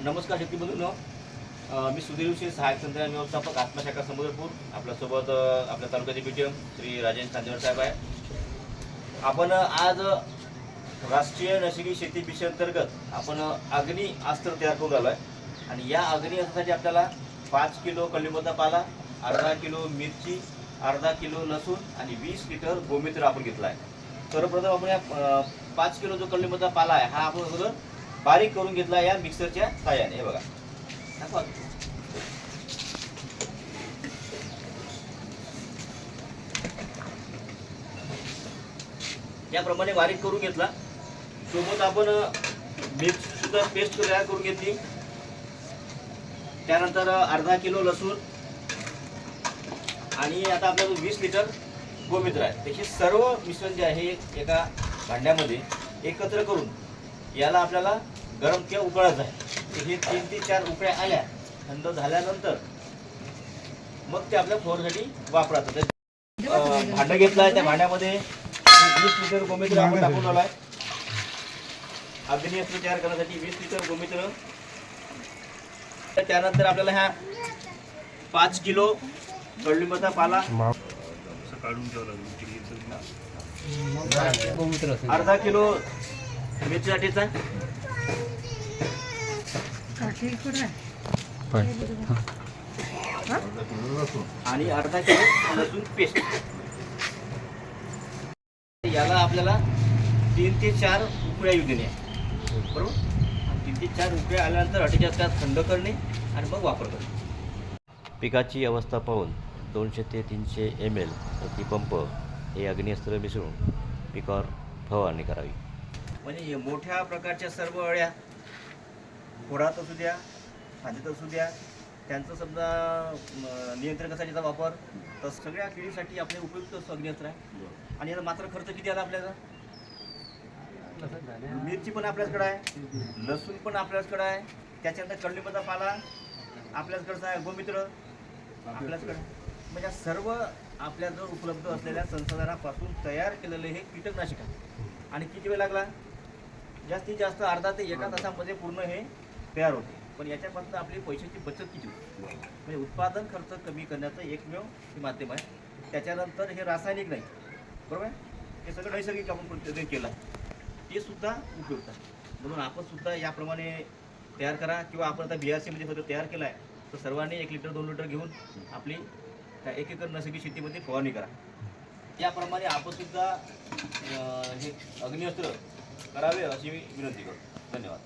नमस्कार शेतकरी बंधूंनो, मी सुधीर विषय सहाय्यक तंत्रज्ञान व्यवस्थापक आत्मशाखा समुद्रपूर आपल्यासोबत आपल्या तालुक्याचे पीटीएम श्री राजेंद्र चांदेकर साहेब आहे. आपण आज राष्ट्रीय नैसर्गिक शेती मिशन अंतर्गत आपण अग्नी अस्त्र तयार करून आलो आहे आणि या अग्नी अस्त्रासाठी आपल्याला 5 किलो कलिंगडचा पाला, अर्धा किलो मिरची, अर्धा किलो लसूण आणि 20 लिटर गोमूत्र आपण घेतला आहे. सर्वप्रथम आपण या 5 किलो जो कलिंगडचा पाला आहे हा आपण अगोदर बारीक करून घेतला या मिक्सरच्या साहाय्याने. हे बघा, याप्रमाणे बारीक करून घेतला. सोबत आपण मिरची सुद्धा पेस्ट तयार करून घेतली. त्यानंतर अर्धा किलो लसूण आणि आता आपला जो 20 लिटर गोमूत्र आहे त्याचे सर्व मिश्रण जे आहे एका भांड्यामध्ये एकत्र करून याला आपल्याला गरम किंवा उकळायचं आहे. हे 3 ते 4 उकळ्या आल्या, थंड झाल्यानंतर मग ते आपल्या फ्लोअरसाठी वापरायचं. भांडं घेतलं आहे, त्या भांड्यामध्ये 20 लिटर गोमूत्र आपण टाकून आलो आहे. अग्नी अस्त्र तयार करण्यासाठी 20 लिटर गोमूत्र. त्यानंतर आपल्याला ह्या 5 किलो कडलिंबाचा पाला, अर्धा किलो मिरचीसाठीचा आणि अर्धा किलो लसूण पेस्ट. याला आपल्याला 3 ते 4 उकळ्या येऊ देणे, बरोबर. 3 ते 4 उकळ्या आल्यानंतर 48 तास थंड करणे आणि मग वापर करणे. पिकाची अवस्था पाहून 200 ते 300 ml प्रति पंप हे अग्निअस्त्र मिसळून पिकावर फवारणी करावी. म्हणजे मोठ्या प्रकारच्या सर्व अळ्या, खोडात असू द्या, फांदीत असू द्या, त्यांचं समजा नियंत्रण करण्याचा वापर, तर सगळ्या किडीसाठी आपले उपयुक्त अग्निअस्त्र आहे. आणि याचा मात्र खर्च किती आला आपल्याला? मिरची पण आपल्याकडे आहे, लसूण पण आपल्याकडे आहे, त्याच्यानंतर कडलिंबाचा पाला आपल्याकडचा आहे, गोमूत्र आपल्याकडे. म्हणजे सर्व आपल्याजवळ उपलब्ध असलेल्या संसाधनापासून तयार केलेले हे कीटकनाशक आहे. आणि किती वेळ लागला? जास्तीत जास्त अर्धा ते 1 तासामध्ये पूर्ण हे तयार होते. पण याच्यापासून आपली पैशाची बचत किती होती? म्हणजे उत्पादन खर्च कमी करण्याचं एकमेव हे माध्यम आहे. त्याच्यानंतर हे रासायनिक नाही, बरोबर आहे. हे सगळं नैसर्गिक आपण पद्धतीने केलं ते सुद्धा उपयुक्त आहे. म्हणून आपण सुद्धा याप्रमाणे तयार करा. किंवा आपण आता BRC मध्ये सुद्धा तयार केला आहे, तर सर्वांनी 1 लिटर 2 लिटर घेऊन आपली त्या 1 एकर नैसर्गिक शेतीमध्ये फवारणी करा. त्याप्रमाणे आपण सुद्धा हे अग्निअस्त्र करावे अशी मी विनंती करतो. धन्यवाद.